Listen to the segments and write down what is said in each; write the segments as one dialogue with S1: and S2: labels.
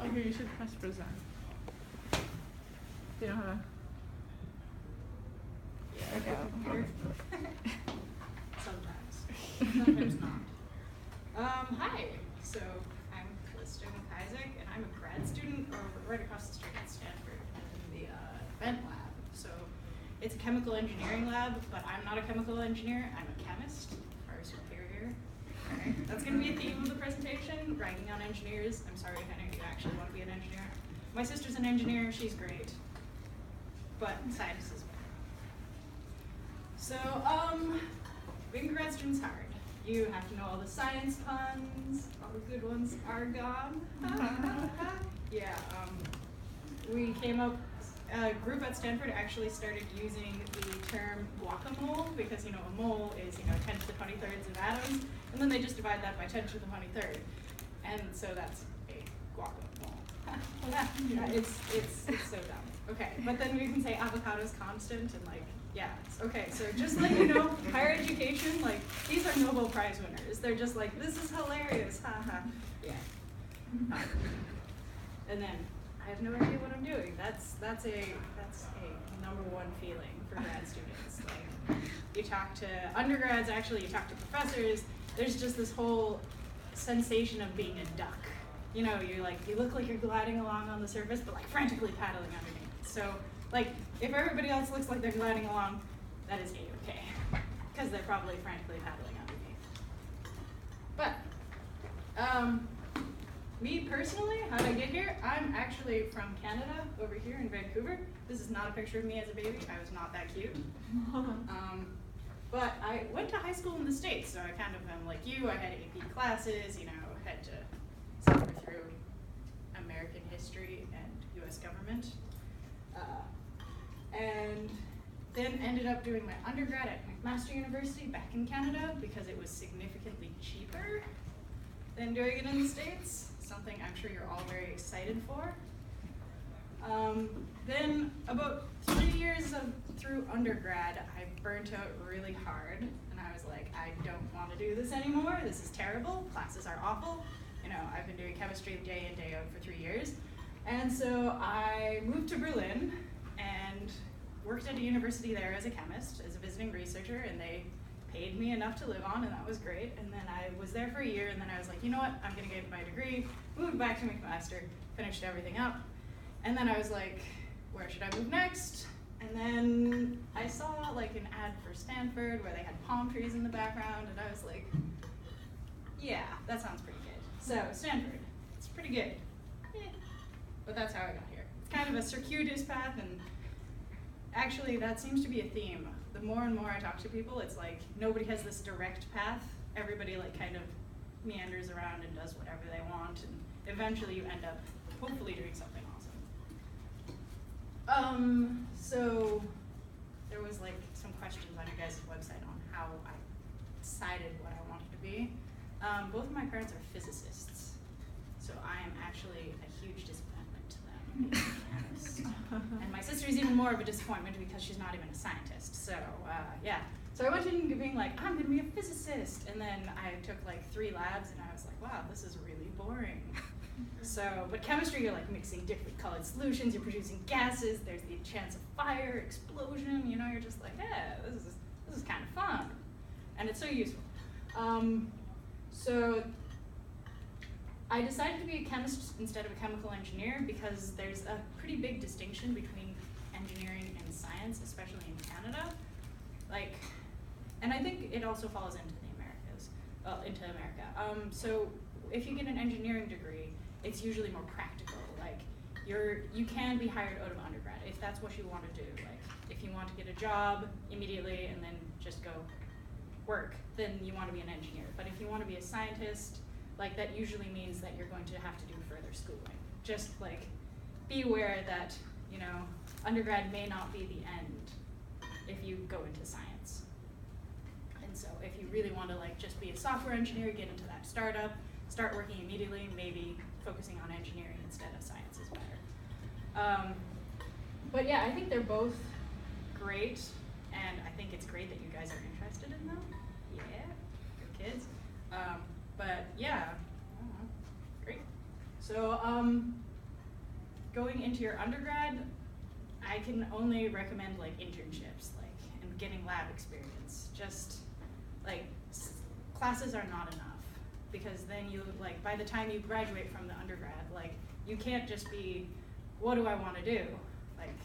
S1: Okay, you should press present. Do you know how to?
S2: Yeah, okay. Sometimes not. Hi. So I'm Callisto MacIsaac's, and I'm a grad student right across the street at Stanford in the event lab. So it's a chemical engineering lab, but I'm not a chemical engineer. I'm a chemist, our superior. Okay. That's going to be a theme of the presentation, ragging on engineers. I'm sorry if any of you actually want to be an engineer. My sister's an engineer. She's great. But science is better. So, being a grad student's hard. You have to know all the science puns, all the good ones are gone. Yeah, we came up, a group at Stanford actually started using the term guacamole because, you know, a mole is, 10 to the 23rds of atoms, and then they just divide that by 10 to the 23rd. And so that's a guacamole. It's so dumb. Okay, but then we can say avocado's constant and yeah. Okay, so just let you know, higher education, these are Nobel Prize winners. They're just like, this is hilarious, haha. Yeah. And then I have no idea what I'm doing. That's a number one feeling for grad students. You talk to undergrads, actually you talk to professors, there's just this whole sensation of being a duck. You look like you're gliding along on the surface, but frantically paddling underneath. So, if everybody else looks like they're gliding along, that is A-okay, because they're probably frantically paddling underneath. But, me personally, how did I get here? I'm actually from Canada, over here in Vancouver. This is not a picture of me as a baby. I was not that cute. But I went to high school in the States, so I kind of am like you. I had AP classes, had to suffer through American history and US government. And then ended up doing my undergrad at McMaster University back in Canada because it was significantly cheaper than doing it in the States, something I'm sure you're all very excited for. Then about 3 years through undergrad, I burnt out really hard, and I was like, I don't want to do this anymore. This is terrible. Classes are awful. I've been doing chemistry day in, day out for 3 years. And so I moved to Berlin and worked at a university there as a chemist, as a visiting researcher, and they paid me enough to live on, and that was great. And then I was there for a year, and then I was like, you know what, I'm gonna get my degree, moved back to McMaster, finished everything up. And then I was like, where should I move next? And then I saw an ad for Stanford where they had palm trees in the background, and I was like, yeah, that sounds pretty good. So Stanford, it's pretty good. But that's how I got here. It's kind of a circuitous path, and actually that seems to be a theme. The more and more I talk to people, it's like nobody has this direct path. Everybody kind of meanders around and does whatever they want, and eventually you end up hopefully doing something awesome. So there was some questions on your guys' website on how I decided what I wanted to be. Both of my parents are physicists, so I am actually a huge disappointment to them, being honest. And my sister's even more of a disappointment because she's not even a scientist. So yeah. So I went in being like, I'm gonna be a physicist, and then I took 3 labs, and I was like, wow, this is really boring. So, but chemistry, you're mixing different colored solutions, you're producing gases, there's the chance of fire, explosion, you're just like, yeah, this is kind of fun. And it's so useful. So I decided to be a chemist instead of a chemical engineer because there's a pretty big distinction between engineering and science, especially in Canada. And I think it also falls into the Americas, into America. So if you get an engineering degree, it's usually more practical. You can be hired out of undergrad if that's what you want to do. If you want to get a job immediately and then just go work, then you want to be an engineer. But if you want to be a scientist, that usually means that you're going to have to do further schooling. Just be aware that, undergrad may not be the end if you go into science. And so if you really want to just be a software engineer, get into that startup, start working immediately, maybe focusing on engineering instead of science is better. But yeah, I think they're both great, and I think it's great that you guys are interested in them. Yeah, good kids. But yeah, great. So going into your undergrad, I can only recommend like internships, like, and getting lab experience. Just like classes are not enough, because then you, like, by the time you graduate from the undergrad, like, you can't just be, what do I want to do? Like,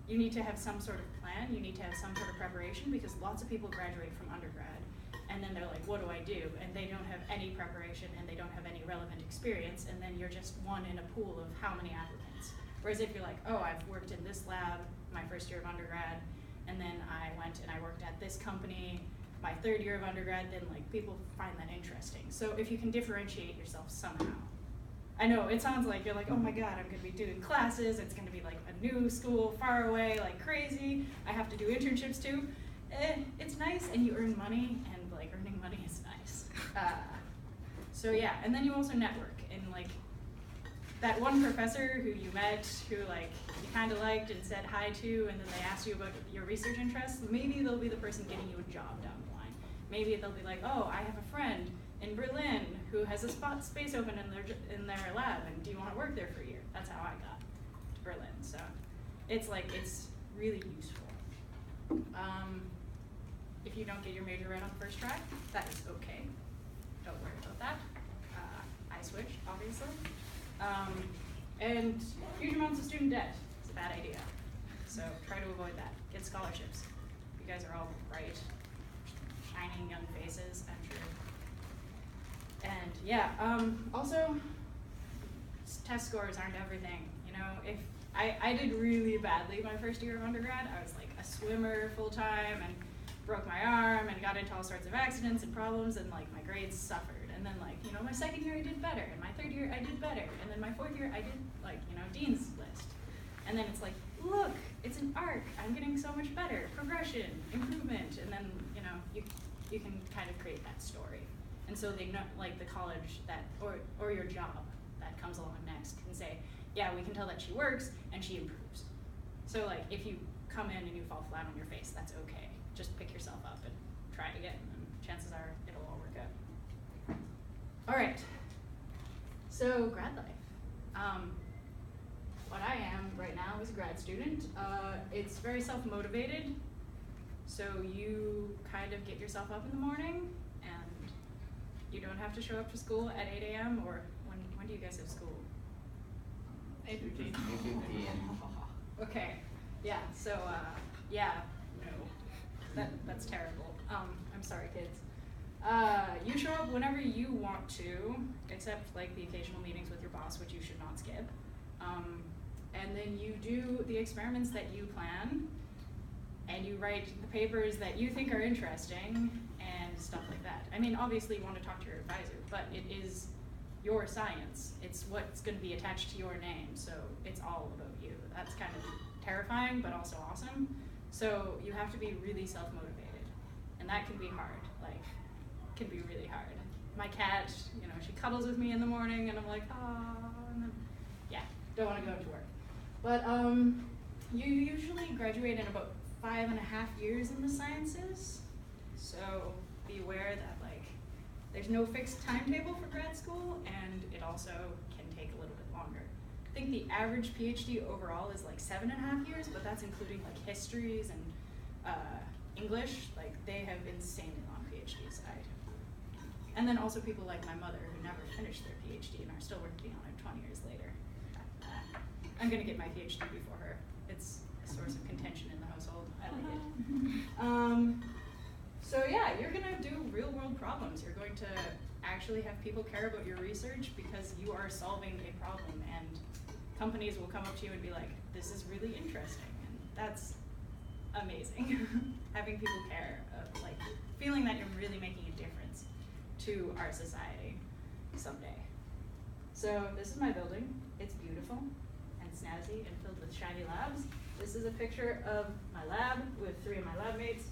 S2: you need to have some sort of plan, you need to have some sort of preparation, because lots of people graduate from undergrad and then they're like, what do I do? And they don't have any preparation and they don't have any relevant experience, and then you're just one in a pool of how many applicants. Whereas if you're like, oh, I've worked in this lab my first year of undergrad, and then I went and I worked at this company my third year of undergrad, then like people find that interesting. So if you can differentiate yourself somehow. I know, it sounds like you're like, oh my god, I'm gonna be doing classes, it's gonna be like a new school, far away, like crazy, I have to do internships too. It's nice, and you earn money, and like earning money is nice. So yeah, and then you also network, and like that one professor who you met, who like you kind of liked and said hi to, and then they asked you about your research interests, maybe they'll be the person getting you a job down the line. Maybe they'll be like, oh, I have a friend in Berlin who has a space open in their lab, and do you want to work there for a year? That's how I got to Berlin. So it's like, it's really useful. If you don't get your major right on the first try, that is okay. Don't worry about that. I switched, obviously. And huge amounts of student debt is a bad idea. So try to avoid that. Get scholarships. You guys are all bright, shining young faces, I'm sure. And yeah, also, test scores aren't everything. You know, if I did really badly my first year of undergrad. I was like a swimmer full time and broke my arm and got into all sorts of accidents and problems, and like my grades suffered. And then like, you know, my second year I did better, and my third year I did better, and then my fourth year I did like, you know, Dean's List. And then it's like, look, it's an arc, I'm getting so much better, progression, improvement, and then, you know, you can kind of create that story. And so they know, like the college that, or your job that comes along next can say, yeah, we can tell that she works and she improves. So like if you come in and you fall flat on your face, that's okay. Just pick yourself up and try it again, and chances are it'll all work out. All right, so grad life. What I am right now is a grad student. It's very self-motivated, so you kind of get yourself up in the morning, and you don't have to show up to school at 8 a.m. or when do you guys have school?
S1: 8:15.
S2: Okay, yeah, so yeah, no, that's terrible. I'm sorry, kids. You show up whenever you want to, except like the occasional meetings with your boss, which you should not skip. And then you do the experiments that you plan, and you write the papers that you think are interesting, and stuff like that. I mean, obviously you want to talk to your advisor, but it is your science. It's what's going to be attached to your name, so it's all about you. That's kind of terrifying, but also awesome. So you have to be really self-motivated, and that can be hard, like, can be really hard. My cat, you know, she cuddles with me in the morning, and I'm like, oh, and then, yeah, don't want to go to work. But you usually graduate in about 5.5 years in the sciences, so be aware that, like, there's no fixed timetable for grad school, and it also can take a little bit longer. I think the average PhD overall is like 7.5 years, but that's including like histories and English. Like, they have insanely long PhDs. And then also people like my mother who never finished their PhD and are still working on it 20 years later. I'm gonna get my PhD before her. It's a source of contention in the household. I like it. So yeah, you're gonna do real world problems. You're going to actually have people care about your research because you are solving a problem, and companies will come up to you and be like, this is really interesting, and that's amazing. Having people care, like feeling that you're really making a difference to our society someday. So this is my building. It's beautiful and snazzy and filled with shiny labs. This is a picture of my lab with 3 of my lab mates.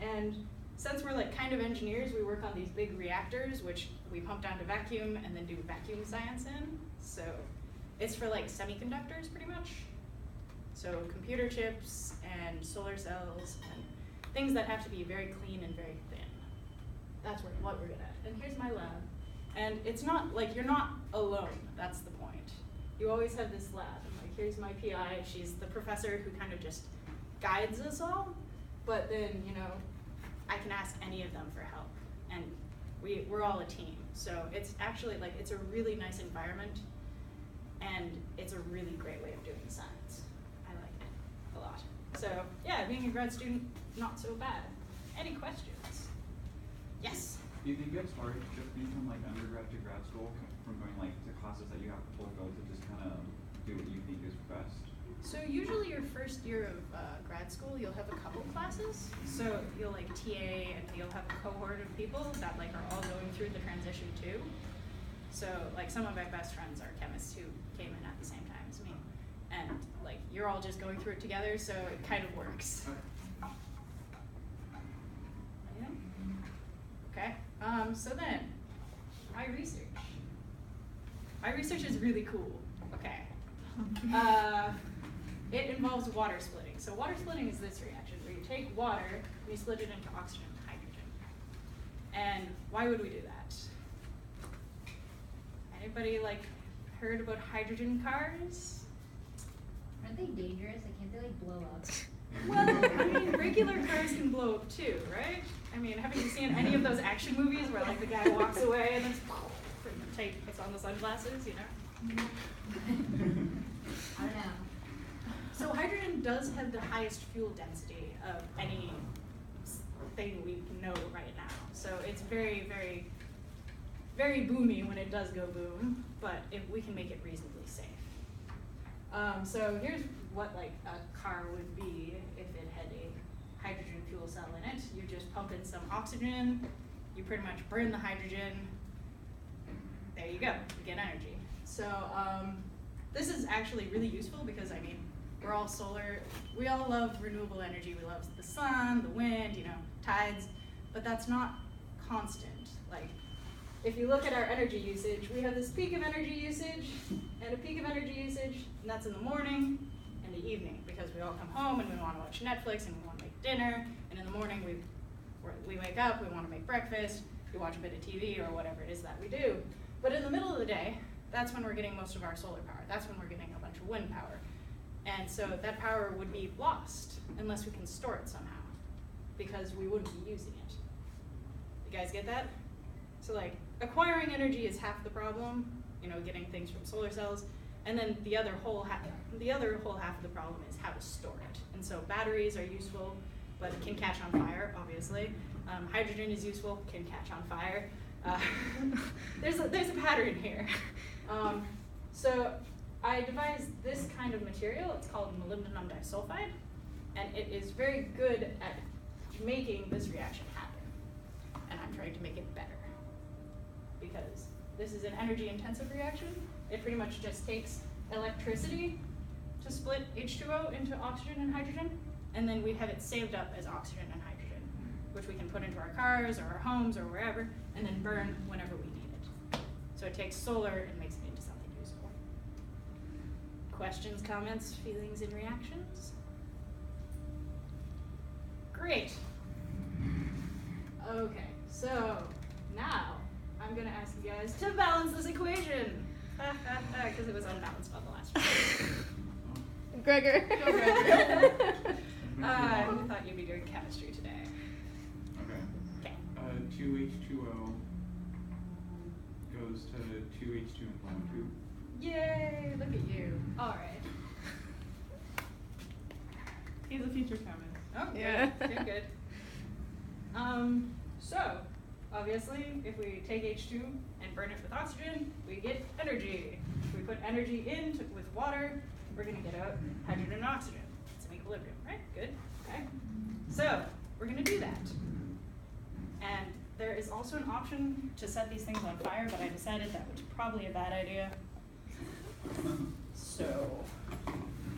S2: And since we're like kind of engineers, we work on these big reactors, which we pump down to vacuum and then do vacuum science in. So it's for like semiconductors pretty much. So computer chips and solar cells and things that have to be very clean and very thin. That's what we're good at. And here's my lab. And it's not like, you're not alone, that's the point. you always have this lab. And like, here's my PI. She's the professor who kind of just guides us all. But then, you know, I can ask any of them for help. And we're all a team. So it's actually like, it's a really nice environment. And it's a really great way of doing science. I like it a lot. So yeah, being a grad student, not so bad. Any questions? Yes?
S3: Do you think it's hard shifting from like undergrad to grad school, from going like to classes that you have to forego to just kind of do what you think is best?
S2: So usually your first year of grad school, you'll have a couple classes. So you'll like TA and you'll have a cohort of people that like are all going through the transition too. So like some of my best friends are chemists who came in at the same time as me. And like you're all just going through it together, so it kind of works. Anything? Okay. So then, my research. My research is really cool. Okay. It involves water splitting. So water splitting is this reaction where you take water and you split it into oxygen and hydrogen. And why would we do that? Anybody like heard about hydrogen cars?
S1: Aren't they dangerous? Like, can't they like blow up?
S2: Well, I mean, regular cars can blow up too, right? I mean, haven't you seen any of those action movies where like the guy walks away and then puts on the sunglasses, you know?
S1: I don't know.
S2: So hydrogen does have the highest fuel density of any thing we know right now. So it's very, very, very boomy when it does go boom, but if we can make it reasonably safe. So here's what like a car would be if it had a hydrogen fuel cell in it. You just pump in some oxygen, you pretty much burn the hydrogen, there you go, you get energy. So this is actually really useful because, I mean, we're all solar, we all love renewable energy. We love the sun, the wind, you know, tides, but that's not constant. Like, if you look at our energy usage, we have this peak of energy usage and a peak of energy usage, and that's in the morning and the evening, because we all come home and we want to watch Netflix and we want to make dinner, and in the morning we wake up, we want to make breakfast, we watch a bit of TV or whatever it is that we do. But in the middle of the day, that's when we're getting most of our solar power. That's when we're getting a bunch of wind power. And so that power would be lost unless we can store it somehow, because we wouldn't be using it. You guys get that? So like, acquiring energy is half the problem, you know, getting things from solar cells, and then the other whole half of the problem is how to store it. And so batteries are useful, but can catch on fire, obviously. Hydrogen is useful, can catch on fire. There's a pattern here. So I devised this kind of material. It's called molybdenum disulfide, and it is very good at making this reaction happen. And I'm trying to make it better, because this is an energy-intensive reaction. It pretty much just takes electricity to split H2O into oxygen and hydrogen, and then we have it saved up as oxygen and hydrogen, which we can put into our cars or our homes or wherever, and then burn whenever we need it. So it takes solar and makes it into something useful. Questions, comments, feelings, and reactions? Great. Okay, so now I'm gonna ask you guys to balance this equation. Because it was unbalanced on the last one.
S4: Gregor.
S2: Go, Gregor. Who thought you'd be doing chemistry today?
S3: Okay.
S2: Okay.
S3: 2H2O goes to 2H2 and 1, 2.
S2: Yay, look at you. All right.
S4: He's a future chemist.
S2: Oh, good.
S4: Yeah.
S2: Good, good. So, obviously, if we take H2 and burn it with oxygen, we get energy. If we put energy in with water, we're going to get out hydrogen and oxygen. It's an equilibrium, right? Good. Okay. So, we're going to do that. And there is also an option to set these things on fire, but I decided that was probably a bad idea. So,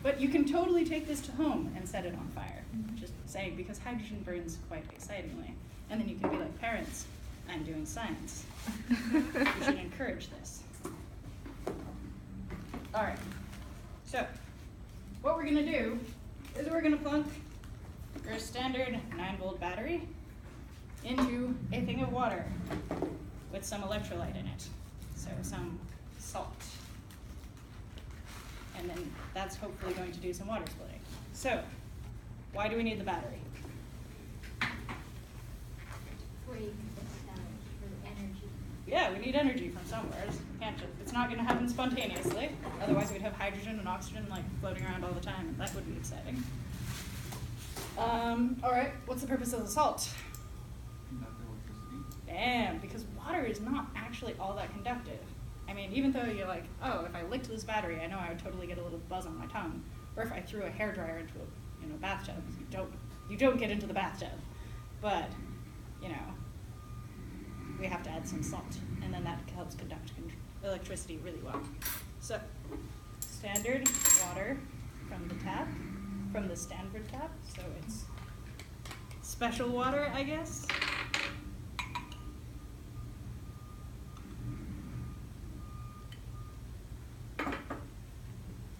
S2: but you can totally take this to home and set it on fire. Just saying, because hydrogen burns quite excitingly. And then you can be like, parents, I'm doing science. You should encourage this. All right. So, what we're going to do is we're going to plunk our standard 9-volt battery into a thing of water with some electrolyte in it. So some salt.
S5: that's hopefully going to do some water splitting. So, why do we need the battery?
S1: For energy.
S5: Yeah, we need energy from somewhere. It's not going to happen spontaneously. Otherwise, we'd have hydrogen and oxygen like floating around all the time, and that would be exciting. All right, what's the purpose of the salt?
S3: Conduct electricity.
S5: Damn, because water is not actually all that conductive. I mean, even though you're like, oh, if I licked this battery, I know I would totally get a little buzz on my tongue. Or if I threw a hairdryer into a bathtub, you don't get into the bathtub. But, we have to add some salt, and then that helps conduct electricity really well. So, standard water from the tap, from the Stanford tap, so it's special water, I guess.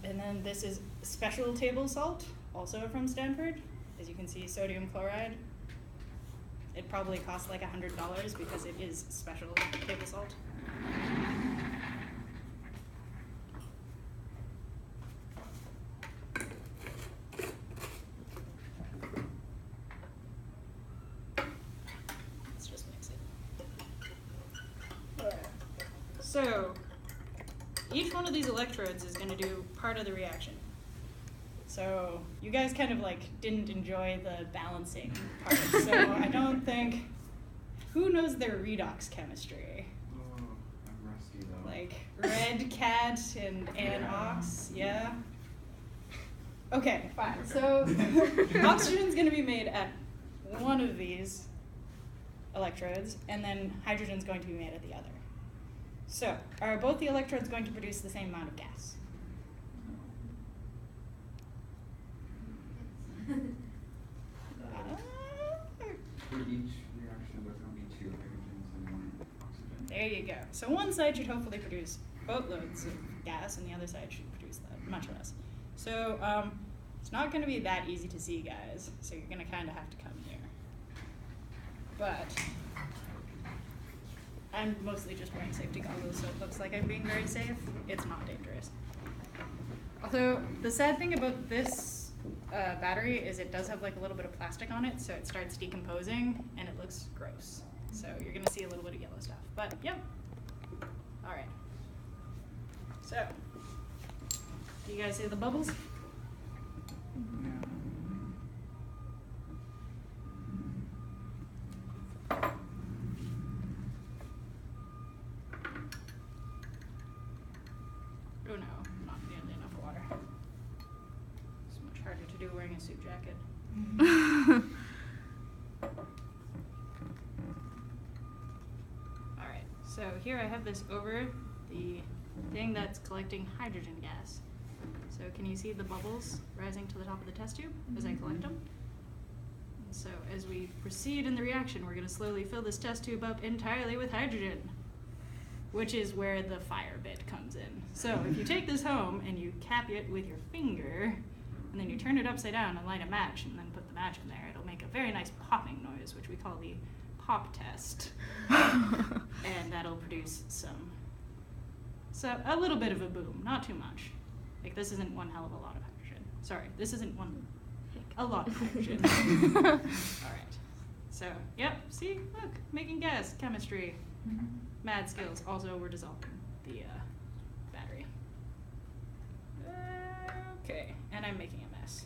S5: And then this is special table salt, also from Stanford. As you can see, sodium chloride. It probably costs like $100 because it is special table salt. Let's just mix it. Alright. So, each one of these electrodes is going to do part of the reaction. So you guys kind of like didn't enjoy the balancing part. So I don't think, who knows their redox chemistry?
S3: Oh, I'm rusty though.
S5: Like red cat and anox, yeah? Okay, fine. So oxygen's going to be made at one of these electrodes, and then hydrogen's going to be made at the other. So, are both the electrodes going to produce the same amount of gas?
S3: For each reaction, there's going to be 2 hydrogens and 1 oxygen.
S5: There you go. So one side should hopefully produce boatloads of gas, and the other side should produce much less. So it's not going to be that easy to see, guys. So you're going to kind of have to come here. But I'm mostly just wearing safety goggles, so it looks like I'm being very safe. It's not dangerous. Although the sad thing about this battery is it does have like a little bit of plastic on it, so it starts decomposing and it looks gross. So you're gonna see a little bit of yellow stuff. But yep. All right. So, do you guys see the bubbles? Oh no, not nearly enough water. It's much harder to do wearing a suit jacket. Alright, so here I have this over the thing that's collecting hydrogen gas. So can you see the bubbles rising to the top of the test tube as I collect them? And so as we proceed in the reaction, we're going to slowly fill this test tube up entirely with hydrogen, which is where the fire bit comes in. So if you take this home and you cap it with your finger, and then you turn it upside down and light a match, and then put the match in there, it'll make a very nice popping noise, which we call the pop test. And that'll produce a little bit of a boom, not too much. Like this isn't one hell of a lot of hydrogen. Sorry, this isn't a lot of hydrogen. All right. So, yep, see, look, making gas, chemistry. Mad skills. Also, we're dissolving the battery. Okay, and I'm making a mess.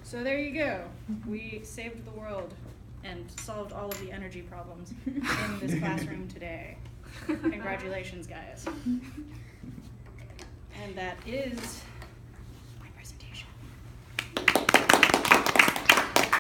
S5: So there you go. We saved the world and solved all of the energy problems in this classroom today. Congratulations, guys. And that is